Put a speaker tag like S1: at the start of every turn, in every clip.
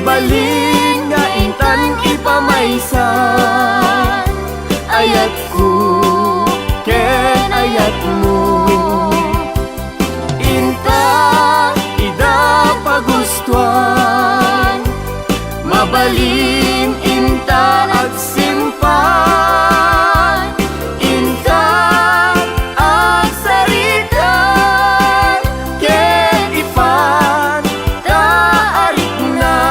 S1: mabalin nga intan ipamaysan. Ayat ko ken ayat mo, inta ida pagustuhan, mabalin inta agsimpan, inta agsaritan, ken ipan taariknan.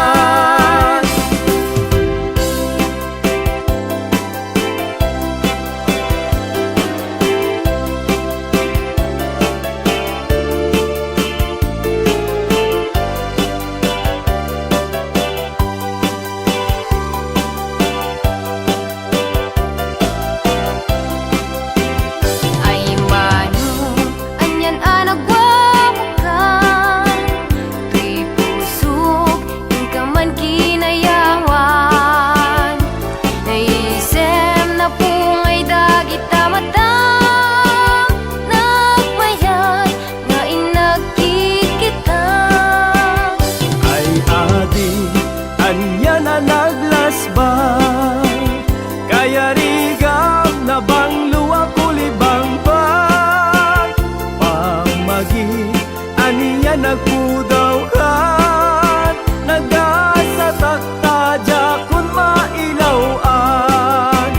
S1: Kaya rigam na bang luwa kulibang bang pamagi aniya nagpudawkan, nagasataktaja kun mailawan,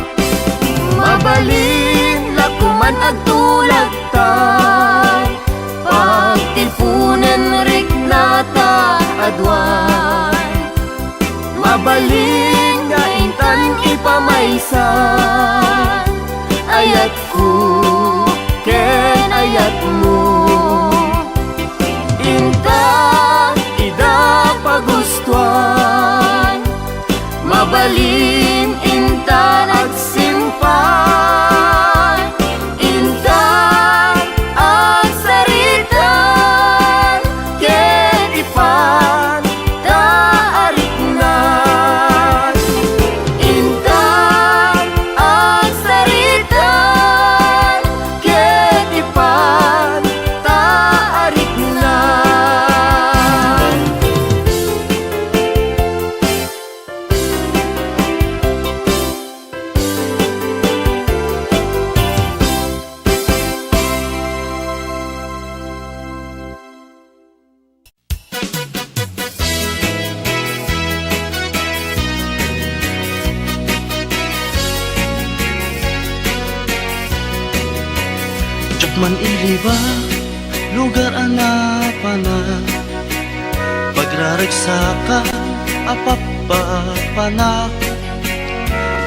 S1: mabalin lakuman agtulagtan, pagtipunan riknata adwan, mabalin nga intan ipamaysan. Ayat ko ken ayat mo, inta ida pagustuhan, mabalin inta agsimpan, inta agsaritan, ken ipan taariknan, inta agsaritan, ken ipan taariknan.
S2: Man iliba, lugar anapana, pagraragsaka, apapapana,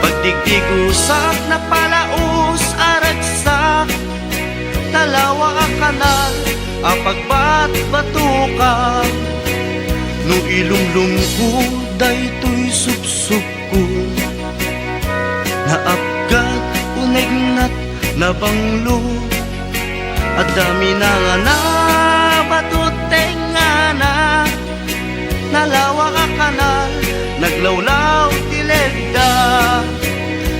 S2: pagdigdigusak na palaus aragsak, talawa kanal, apagbat-batuka, no ilumlum ko, daytoy sup-sup ko, naapgat, unegnat, nabanglo, at dami na nga na batuteng nga na, nalawa ka kanal, naglawlaw tilegda,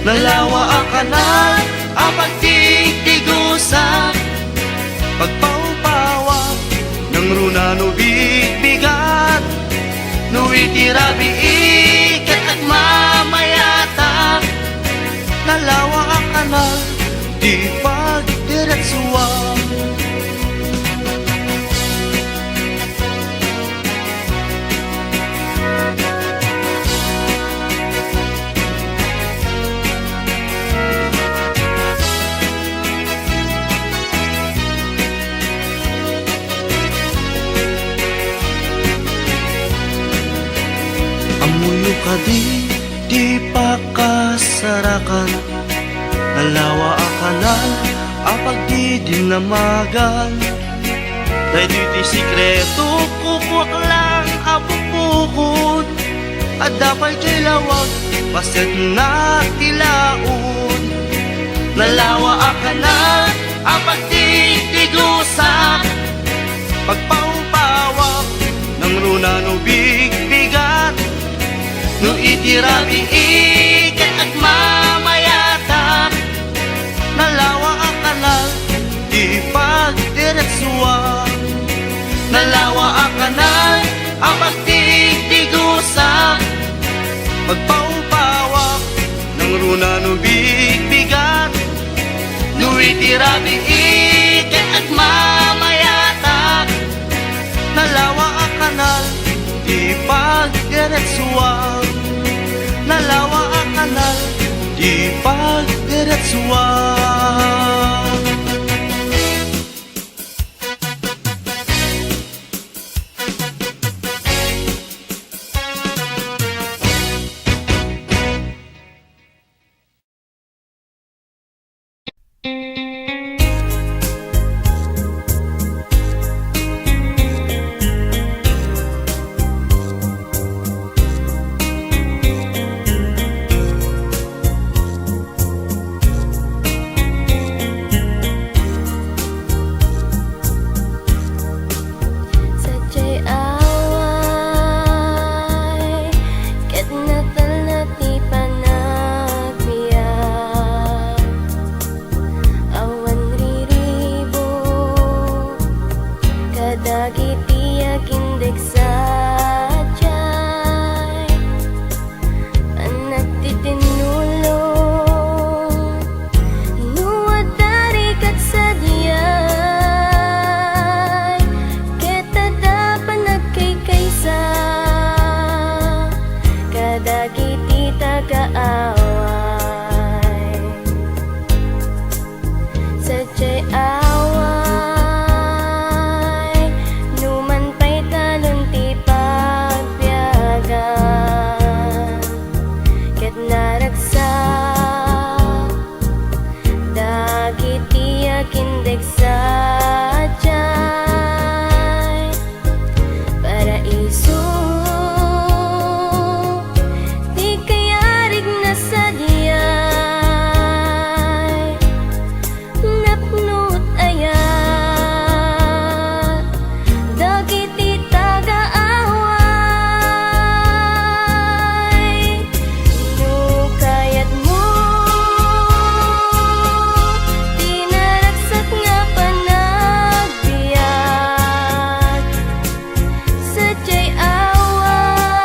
S2: nalawa ka kanal, apagtigtigusa, pagpaupawa ng runa no bigbigat, no itirabi ikat at mamayata, nalawa ka kanal, di pagdiretsuan. Amuyo ka di pa kasarakan, nalawa akanal, apag di dinamagan, dahil dito'y sikreto, kukwak lang apupukod, at dapat kay lawag, paset na tilaon, nalawa akanal, apag di tigusak, pagpaupawak, ng runa no bigbigat, no itirabi ikat at mamayatak, nalawa ang kanal, di pagdiretsuan, nalawa ang kanal, ang pagtigtigusan. pagpaupawak ng runa no bigbigat, no itirabi ikat at mamayatak, nalawa ang kanal, di pagdiretsuwang, nalawa ang kanal, di pagdiretsuwang.
S3: Sadya'y away, ket natal na ti panagbiyak. Awan riribo, kadagiti akindig sadya'y panagtitinulong, nuwadari kat sadya'y ketada panagkaykaysa, kadagiti tagaaway. Sadya'y away, numan pa'y talon ti pagbiyagan, ket naragsak, dagiti akindig sadya'y paraiso, di kayarig na sadya'y napnut ayat, dagiti tagaaway. No kayat mo, di naragsak nga panagbiyak, sadya'y away,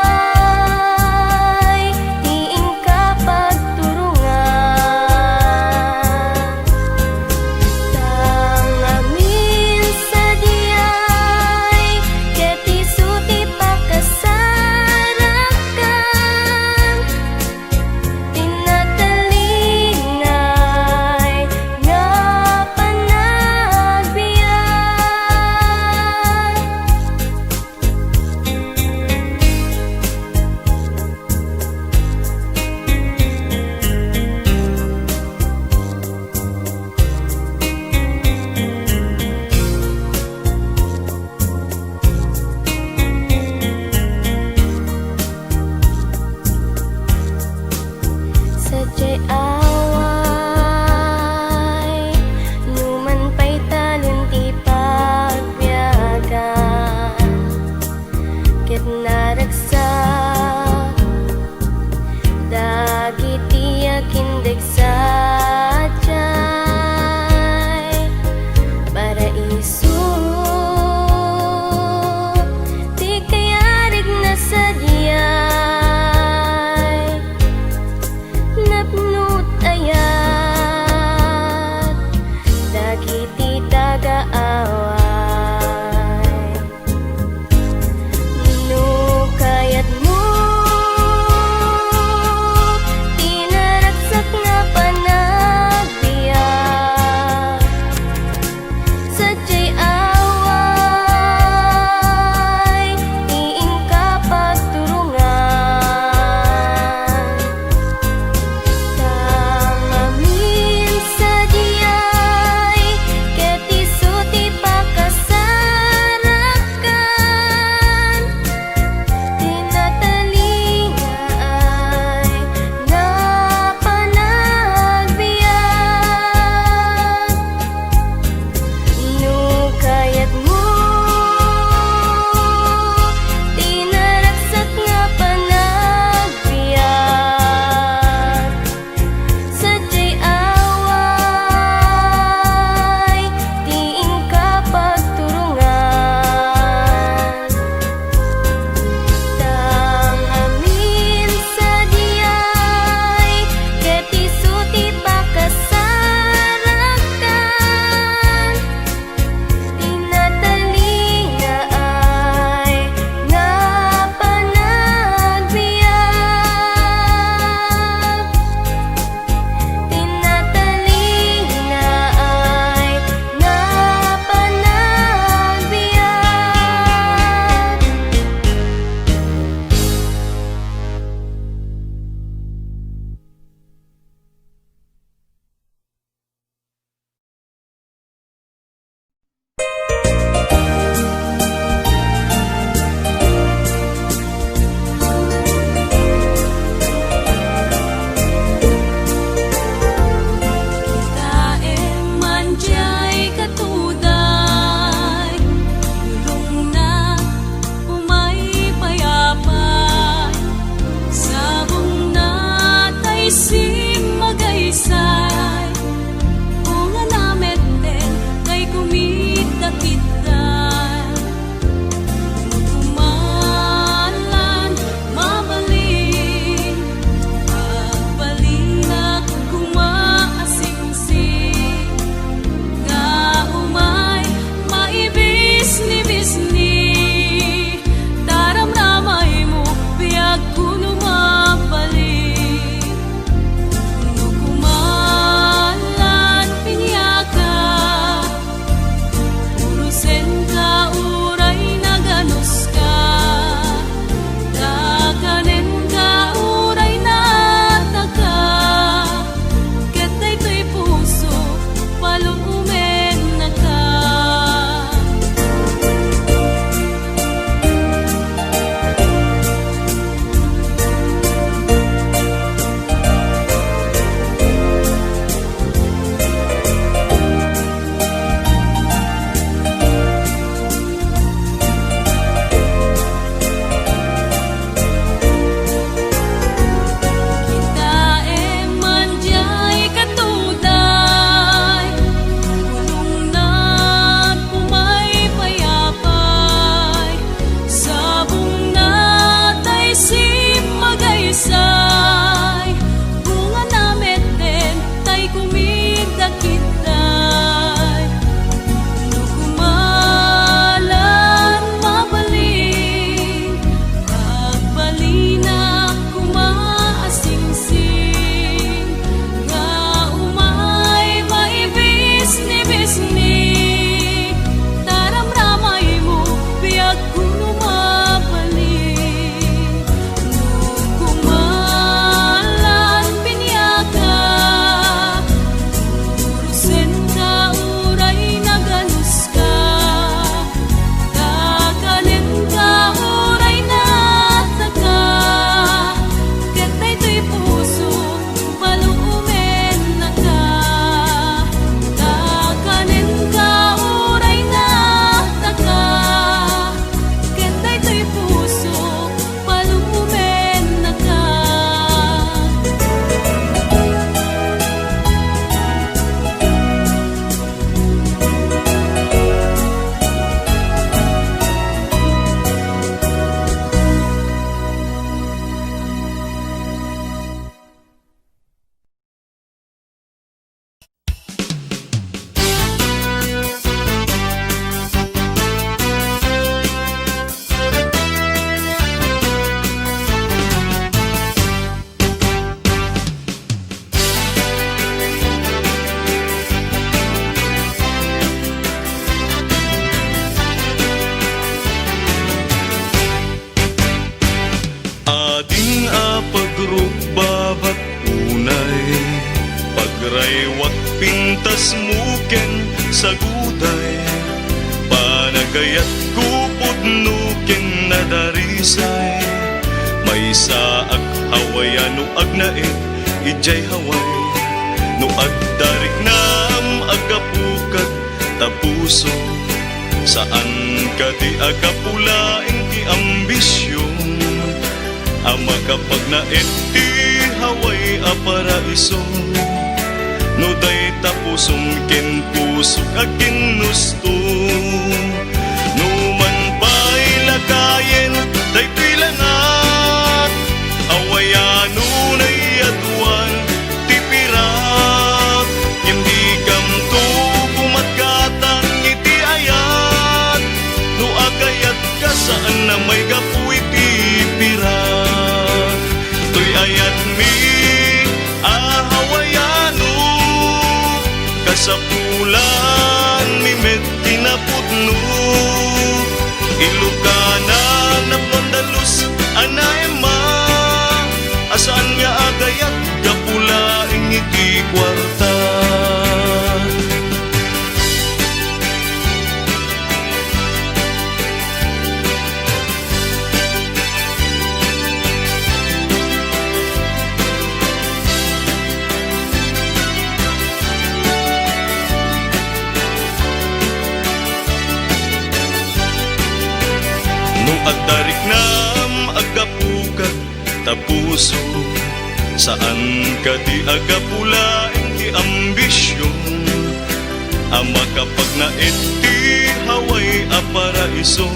S3: diin ka pagturungan. Tangamin sadya'y ket isu ti pakasarakan, tinatalingay nga panagbiyak. Sadya'y away, numan pa'y talon ti pagbiyagan, ket naragsak, dagiti akindig sadya'y paraiso, di kayarig na sadya'y napnut ayat, dagiti tagaaway. No kayat mo,
S2: Ading pagrugbabat unay, pagraywat pintas muken sa guday, panagayat kupod nuken nadarisay, may saak hawayano agnaet ijay haway, no agdarik nam agapukat tapuso, saan ka di agapulaing ti ambisyon, ama kapag naet ti haway a paraiso, no day tapusong ken pusok akin nusto, no man pa'y lagayen day pilangat, awayano na'y aduan ti pirak, hindi kam to bumatgatang iti ayat, no agayat ka saan na may gapuy ti pirak, to'y ayat mi ahawayano, kasapulan mi met kinapudno, ilukana na pandalus anaema, asaan nga agayat kapulaing iti kwarta. Agdarik nam agapukat tapuso, saan ka di agapulaing ti ambisyon, ama kapag naet ti haway a paraiso,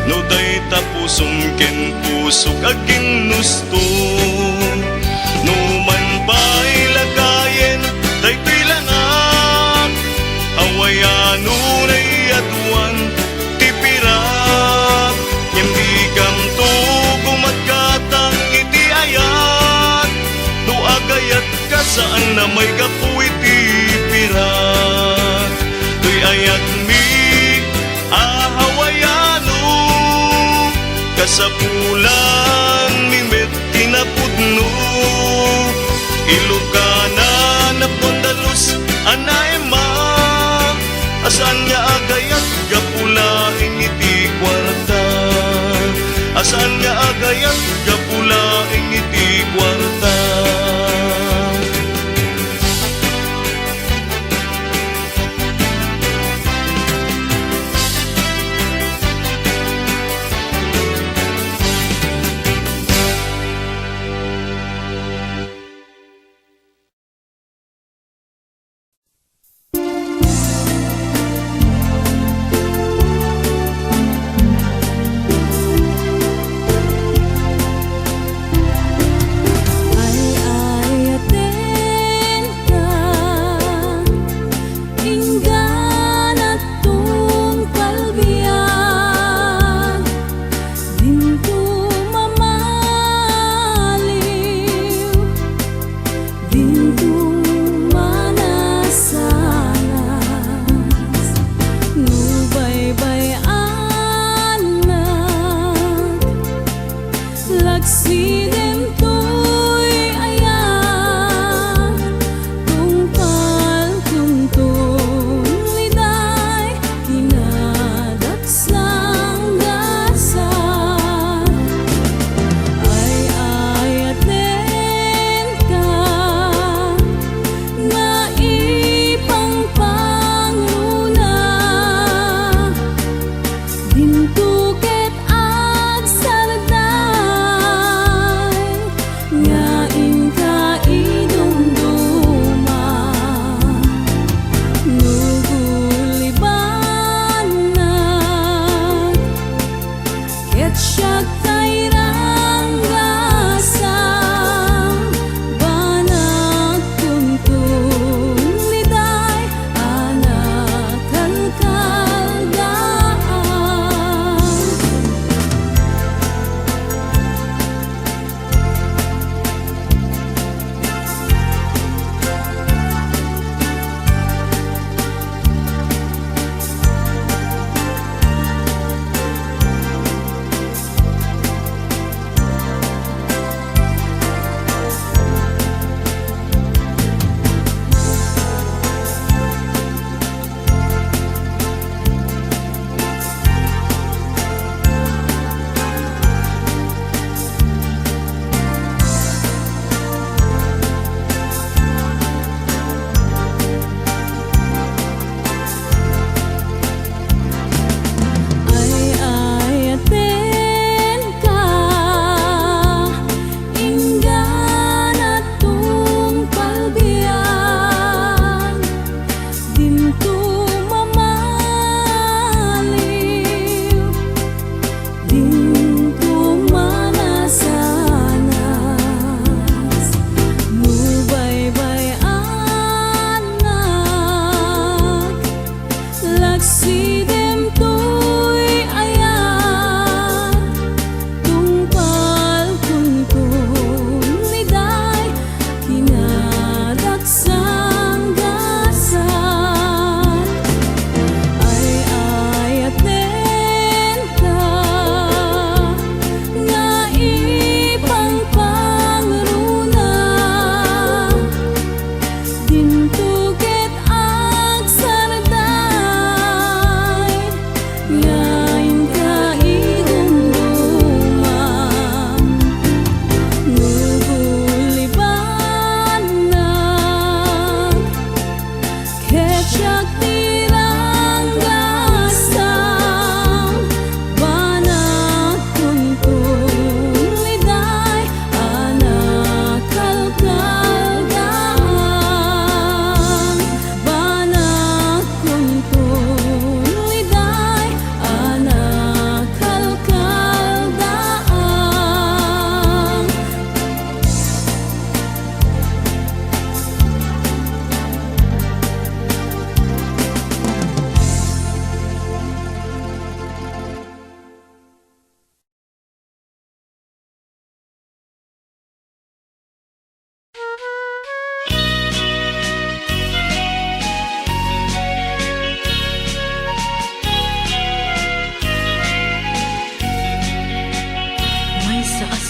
S2: no day tapusong ken pusok aging nusto, no man pa'y lagayen day pilangat, hawayano na'y aduan ti pirak, hindi kam to gumatgatang iti ayat, no agayat ka saan na may gapuy ti pirak, to'y ayat mi ahawayano, kasapulan mi met kinapudno, ilukana na pandalus anaema, asaan nga agayat gapulaing iti kwarta, asaan nga agayat gapulaing iti kwarta.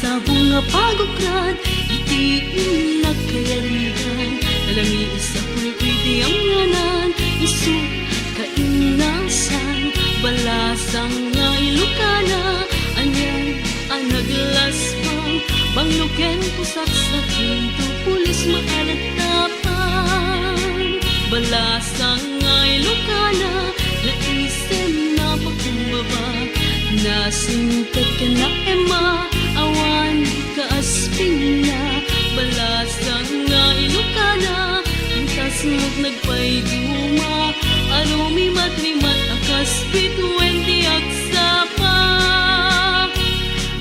S4: sa bunga pagukran, itiin nagkayarigan, alami isa pwede ang nganan, isu kainasan, balasang nga ilukana, anyan ang naglasmang, bangluken pusak sa pinto, pulis maalatapan, balasang nga ilukana, naisem na pagkumbaba, nasintet ka na ema, awan ka asping na, balasang nga ilukana, ang tasnog nagpayduma, arumi matrimat akas pitwenti agsapa,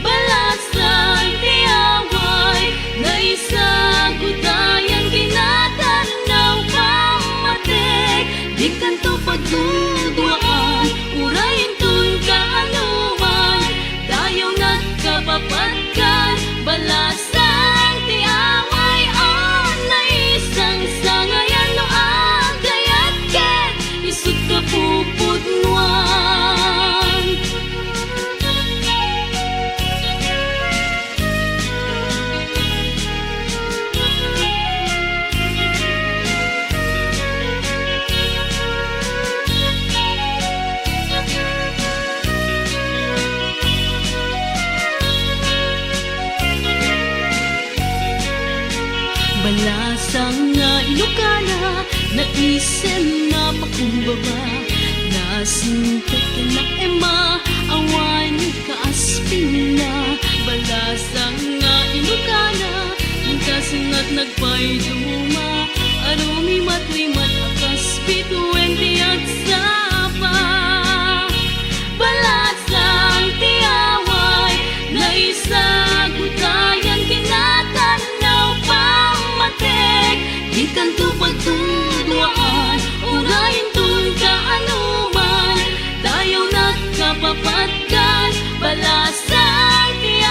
S4: balasang tiyaway, na isagutayan kinatanaw pamatik, di kanto pagdudwaan, urayin tun kaanuman, dayaw nagkapapatkan, balasang tiyaway, on na isang sangayan no agayat ket, isut ka pupudnuan. Balasang nga ilukana, naisem na pakumbaba, nasintet ka na ema, awan ka asping na, balasang nga ilukana, yung kasungat nagpayduma, arumi matrimat akas pitwenti agsapa, balasang tiyaway, na isagutayan kinatanaw pamatik, di kanto pagtudwaan, urayin tun kaanuman, dayaw nagkapapatkan, balasang tiyaway,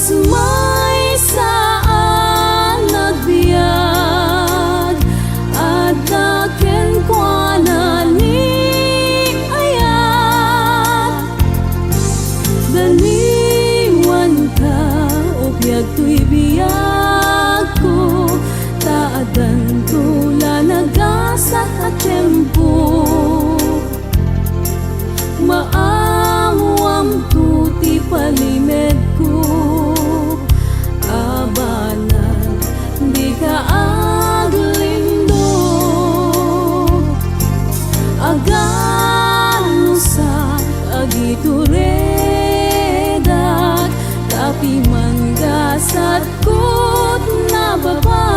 S4: kas may saan nagbiag at daken kwa na ni ayat daliwan ka o biyag to'y biyag ko taadan tula nagasat at tiyempo maamuam tuti palimed ko abanan di ka aglindo agano sa agituredak tapi manggasat kot na baba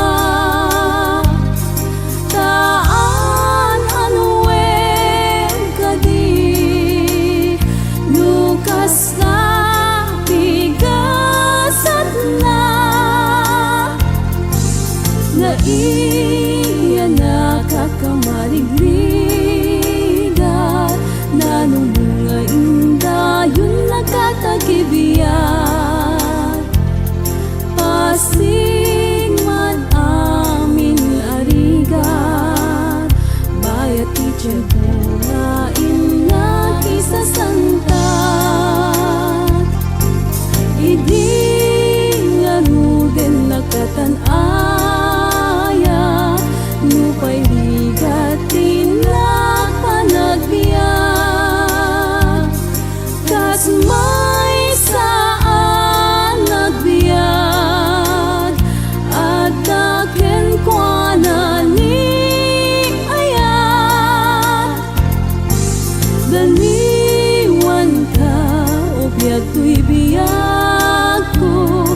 S4: taan anuwen kadi nukas na tigasat na iya na kakamaligrigat nanumunga inda yun nakatagibiyan pasing man amin arigat bayat teacher ko na inaki sa santat idi nga ruden nakatanaya nupay ligatin na panagbiyak kas may saan nagbiyak at daken kwa na ni ayat daliwan ka o biyag to'y biyag ko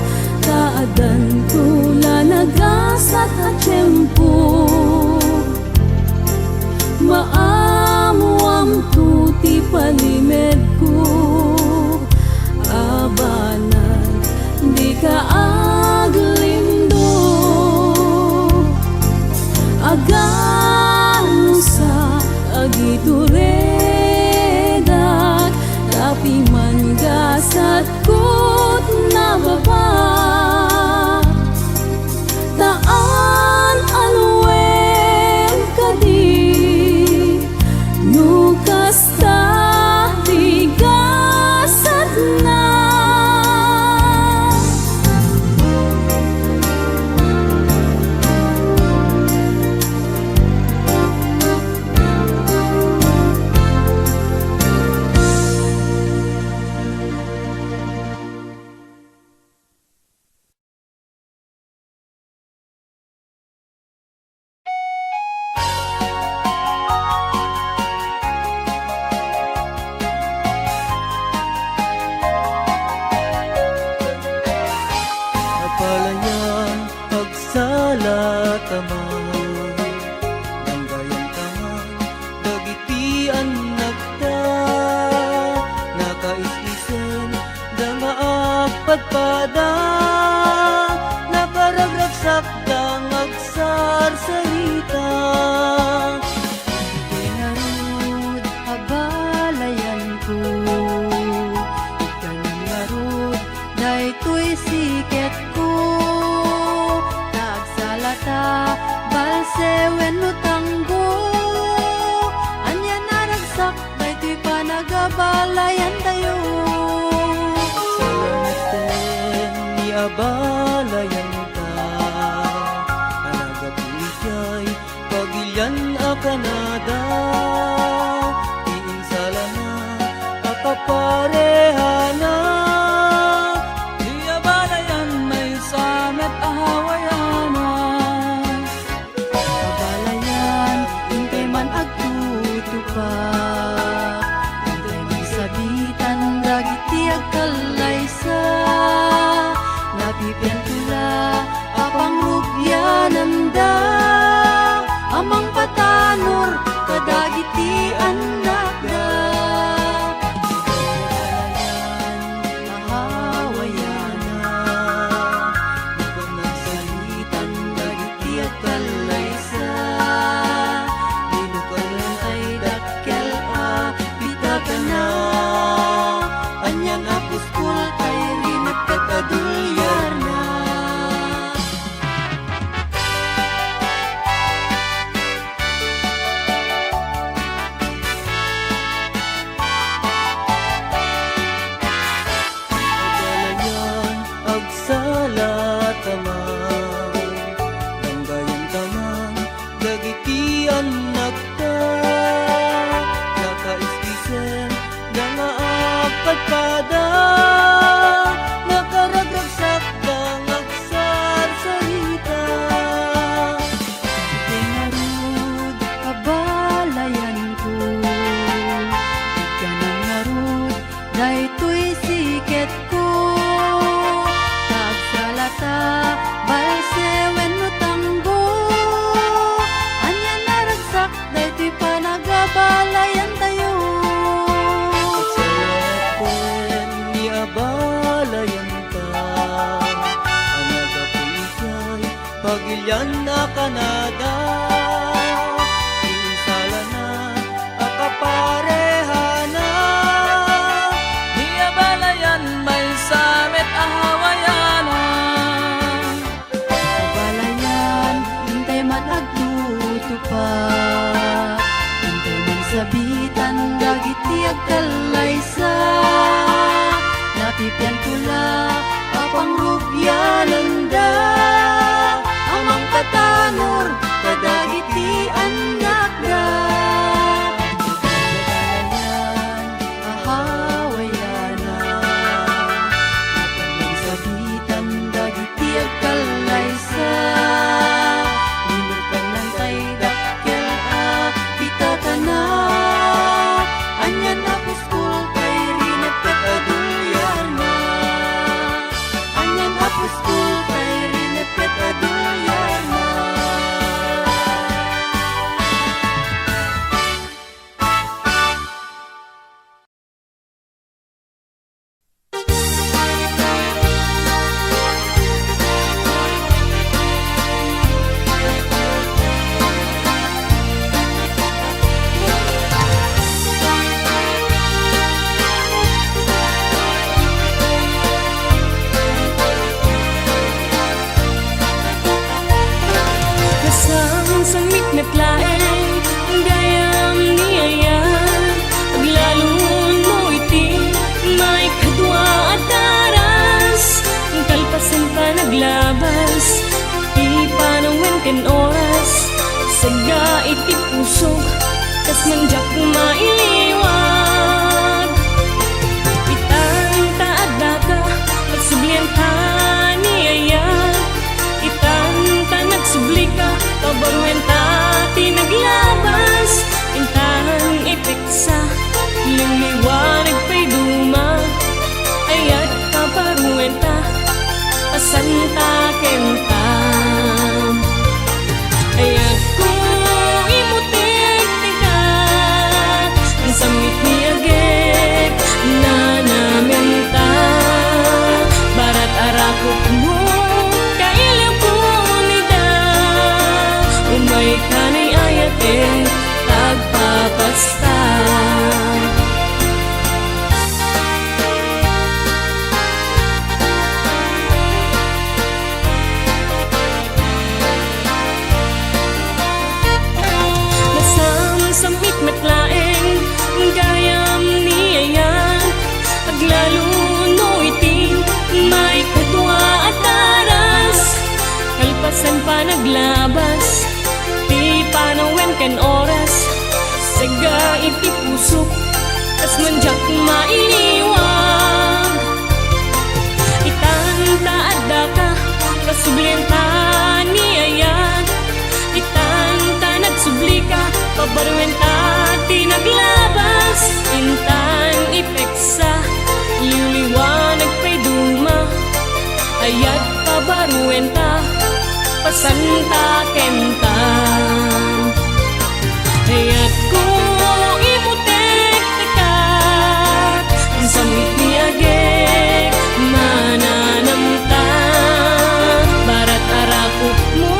S4: taadan tula nagasat at tiyempo maamuam tuti palimed ko abanan di ka aglindo agano sa agituredak tapi manggasat kot na baba taan anuwen kadi nukas ta tigasat na
S5: Napalayan pagsalataman ng gayang taman dagitian nagta nakaisisen dangaak padpada nakaragraksak dangagsar sarita
S4: Pinarod abalayan ko ikanang larod daytoy siket ko nagsalata balse wenno tanggo anya naragsak daytoy panagabalayan tayo
S5: Salaten ni abalayan ta Anagapuyay pagilyan a Canada Iinsala na akaparehana Ni abalayan may samet ahawayana
S4: Abalayan hintay man agtutupa hintay man sabitan dagiti agkalaysa nabibi
S5: pagilyan na Canada. Insala na akapareha na, di abalayan may samet ahawayana.
S4: Kabalayan, hintay man agluto pa, hintay man sabitan, dagiti agkalaysa. Napipian tula, apang rubyanan da, amang katanor, kadagiti anak da. Kabalayan, ahawayana, napaglang sabitan, dagiti agkalaysa. Linutan lang kay dakkel pitatana, anyan na puskul kay rinepet adulyana. Anyan na puskul kay rinepet adulyana.
S3: Kasang sangit metlaeng gayam niya, paglalon mo iti may kadwa at taras, kalpasan pa naglabas, ipanawen ken oras, saga iti pusok, tas manjak mailiwag. Itang taad daka, magsublian ka niya, itang tanag sublika, pabaruan ta tinaglabas, intang ipeksa, lumiwanag pa'y duma, ayat pabaruan ta, pasanta kenta. Ayat ko imutek tika, ang samit ni agek, nanamenta, barat arakot mo, kailiw ko nida, umay ka na'y ayate, tagpapasta. Samit metlaeng gayam niya, aglalon mo iti may kadwa at taras, kalpasan pa naglabas, ti panawen ken oras, saga iti pusok, tas manjak mailiwag. Itang taad daka, kasublian ta niya, itang tanag sublika, pabaruan ta tinaglabas, intang ipeksa, liliwanag pa'y duma, ayat pabaruan ta, pasanta kenta. Ayat ko imutek tika, ang samit ni agek, mananamta, barat arakot mo,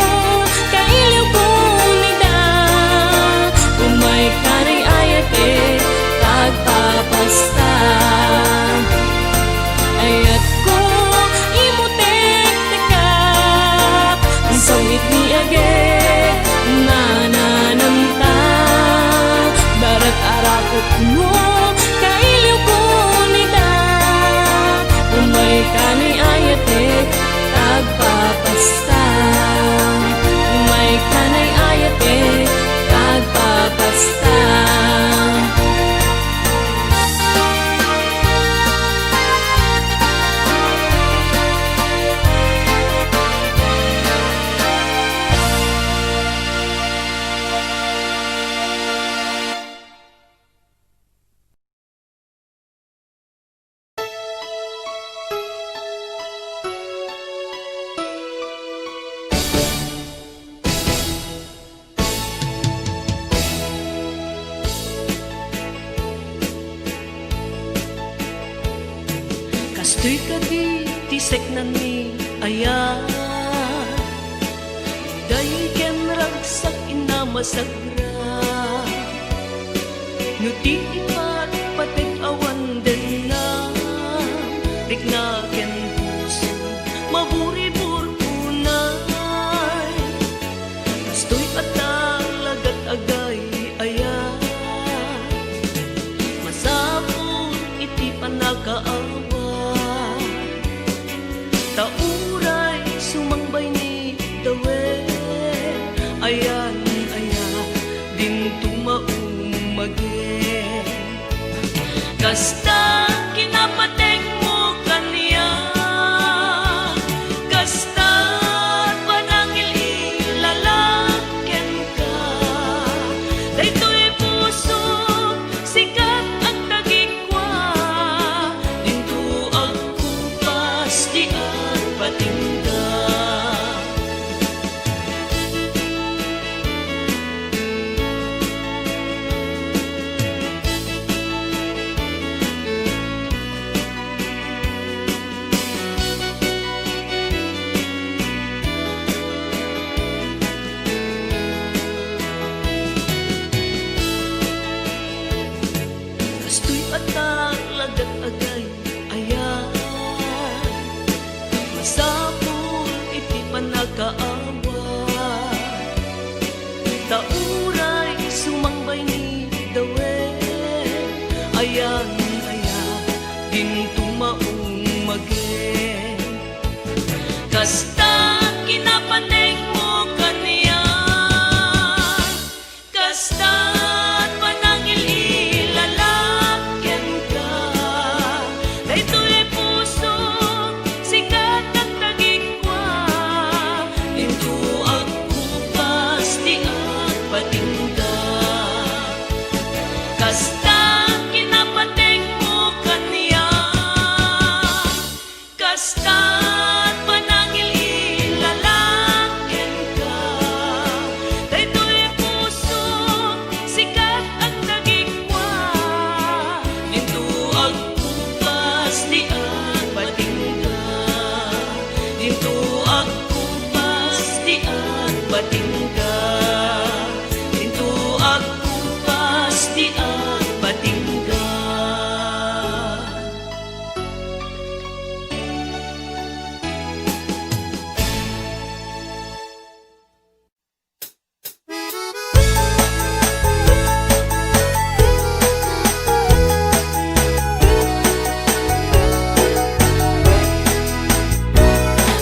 S3: kailiw ko nida, umay ka na'y ayate, tagpapasta. Ayat ko imutek tika, ang samit ni agek, nananamta, barat arakot mo, kailiw ko nida, umay ka na'y ayate, tagpapasta. Umay ka na'y ayate, tagpapasta.
S6: Kastoy kadi tisek na ni aya,
S5: Dayken ragsak inamasagra Nuti ipat pateg awan den na Riknaken puso maburi burpunay Gusto'y atalagat agay aya Masapul iti panagkaawa Tauray sumangbay ni dawe Ayan, din tumaumage Kasta kinapateng mo kaniya Kasta panangil ilalaken ka Daytoy puso sikat ang tagikwa Dinto ang kupas di ang patingga Kasto'y atalagat agay ayan Masapul iti panagkaawa Tauray sumangbay ni dawe Ayan, din tumaumage Kasta kinapateng mo kaniya Kasta panangil ilalaken ka Daytoy puso sikat ang tagikwa Into ang kupas di ang patingga Kasta kinapateng mo kaniya Kasta panangil ilalaken ka Daytoy puso sikat ang tagikwa Into ang kupas di ang patingga Into ang kupas di ang patingga Into ang kupas di ang patingga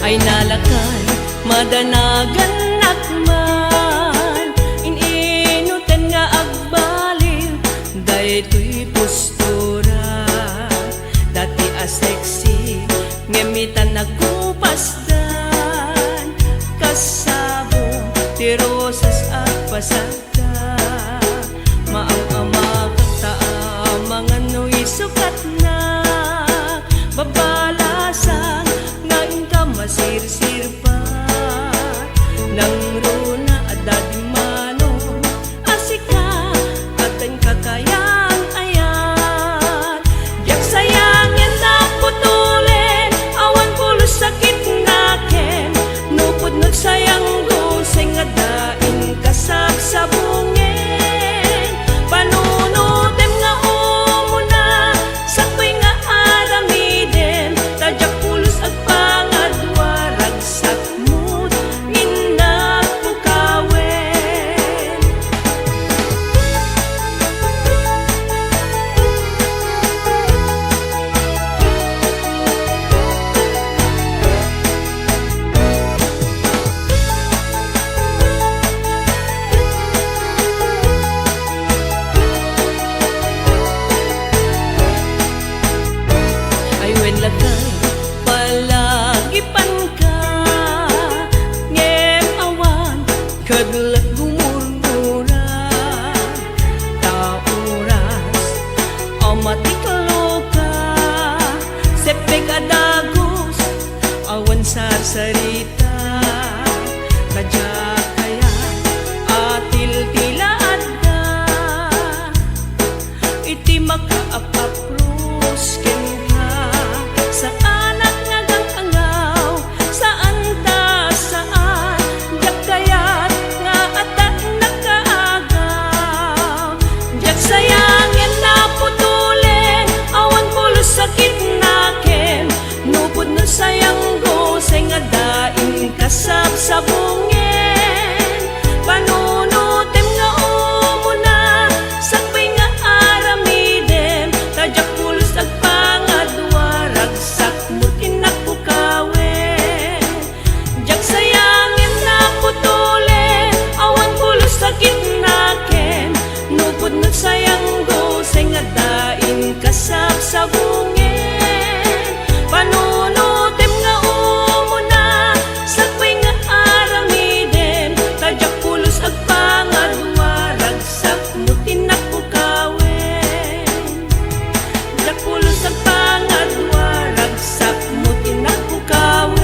S5: Ay nalakay, madanagan nakman Ininutan nga agbaliw Daytoy postura Dati a sexy Ngemitan nagupasdan Kasabo ti rosas at pasagda Maang ama kataamangan no'y sukat na Babalasan masir-sir pa Nang runa at dadimano Asika at ang kakayang ayan Yak sayangin na putulin Awan pulos sakit nakin Nupod nagsayang guseng at daing kasagsabungin Panunutim nga umuna Sakto'y nga aramidin Tadyak pulos at Kadlat gumurmura Tauras Amatiklo ka Sepek adagos Awan sarsarita Kadya kaya Atil tila adda Iti maka-apapros Ken ka Sa anak nga gang angaw Saan ta saan Yak kaya sayang go say nga daing kasab sa bungen. Panunutem nga umuna sakbay nga aramidem, tadyak pulos agpangadwarag sakmutin nakukawen. Jak sayangin na putule awan pulos sakit naken, nupod nut sayang go say nga daing kasab sa bungen. Panunutem nga umuna sakbay nga aramidem, tadyak pulos agpangadwarag sakmutin nakukawen. Jak pulos agpangadwarag sakmutin nakukawen.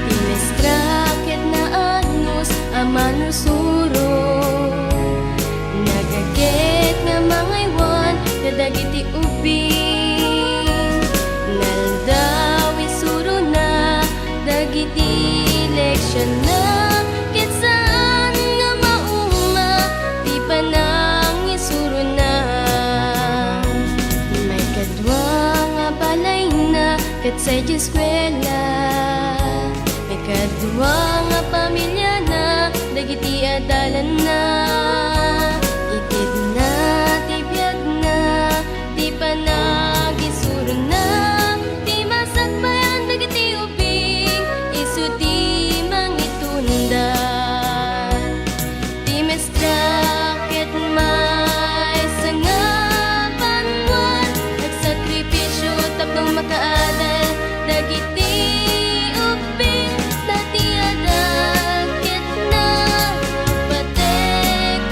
S3: Tinestrakit na anus amanusuro, nagaget nga mga iwan kadagiti ubing. Naldaw isuro na dagiti leksyon na kitsaan nga mauma di pa nang isuro na. May kadwa nga balay na kat sa eskwela, may kadwa nga pamilya na dagiti adalan na. Itid na, tibiyag na, di pa nagisuro na, di masagbayan dagiti ubing, isu di mangitunda. Di mestrakit may sangapanwan, nagsakripisyo tapang makaadal dagiti ubing. Dati adakit na patek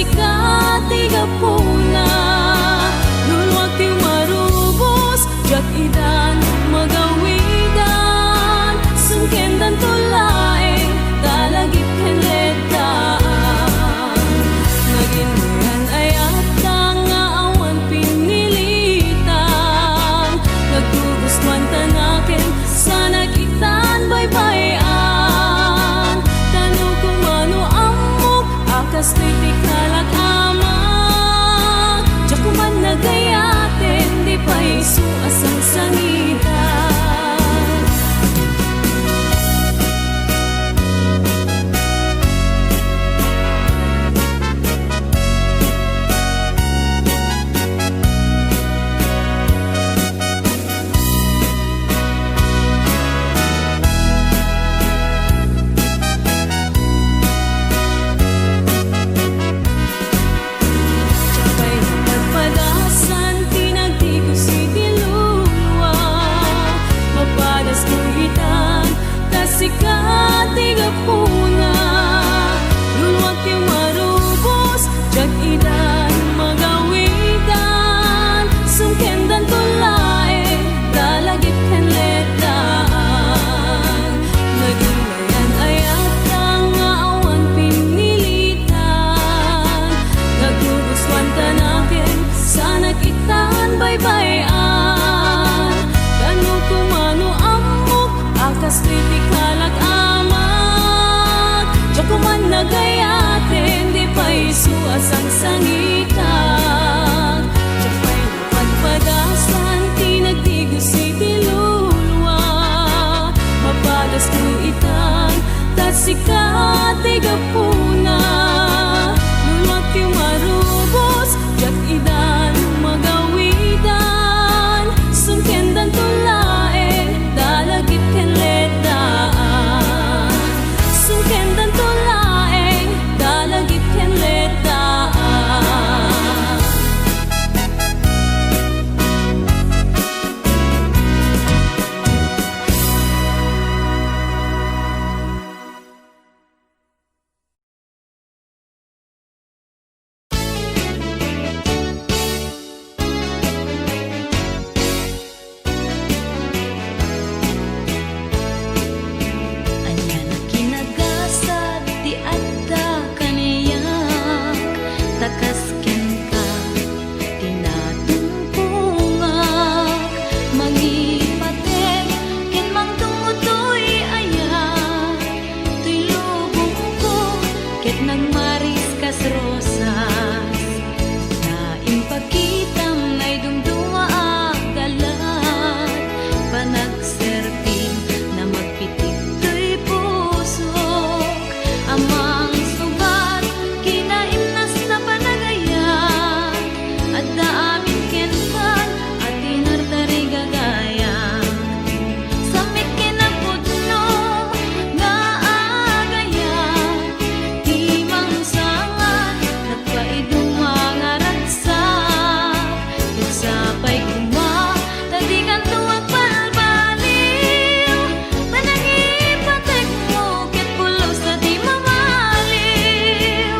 S4: sikat igapuna luluwag ti marubos jak idan magawidan sungkendan tulaeng talagip kenledaan naginyan ay atang nga awan pinilitan nagtugustuan tanaken sa nagitan baybayan tanu kumano amok akas ti kalag amag jak kuman nagayaten di pa isu asang sangitan Tsapay pagpadasan tinagtigo si Diluluwa mapadas kuhitan tasikat igapuna luluwag ti marubos jag idan magawidan sungkendan tulaeng dalagip kenledaan naginglayan ay atang nga awan pinilitan naggugustuhan tanaken sa nakitaan baybayan kanu kumano amok akas ti kalag amag jak kuman nagayaten di pa isu asang sangitan Tsapay napagpadasan tinagtigo si Diluluwa mapadas kuitan tasikat igapuna luluwag ti marubos jak idan magawidan sungkendan tulaeng dalagip kenledaan sungkendan tulaeng dalagip kenledaan Anya na kinagasad ti adda kaniyak takas kenka tinatungpungak mangipatek ken mangtungutoy ayak tuy lubong ko ket nagmaris kas rosas naimpakitam nay dumduma agalat panagserping na magpitik to'y pusok amang sugat kinaimnas na panagayat at daamin kenpan at tinartari gagayang samit kinapudno nga agayat timang sangat nagpaidong mga ragsak usapay kuma tadikan tuwag palbaliw panangipatek mo ket pulos na di mamaliw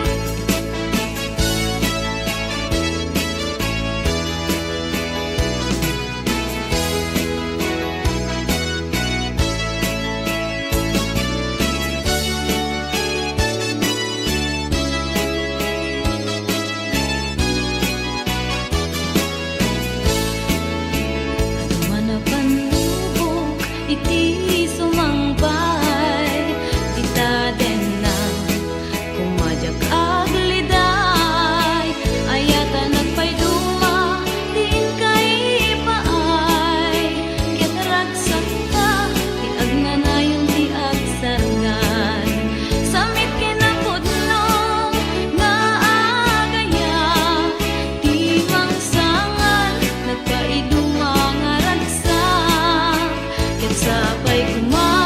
S4: manapanubok iti sumangpay tita den na kumajak agliday ayata nagpayduma din kay paay ket ragsak ka ti agnanayon ti agsarngan samit kinapudno nga agayat timang sangan nagpaiduma nga ragsak ket sapay kuma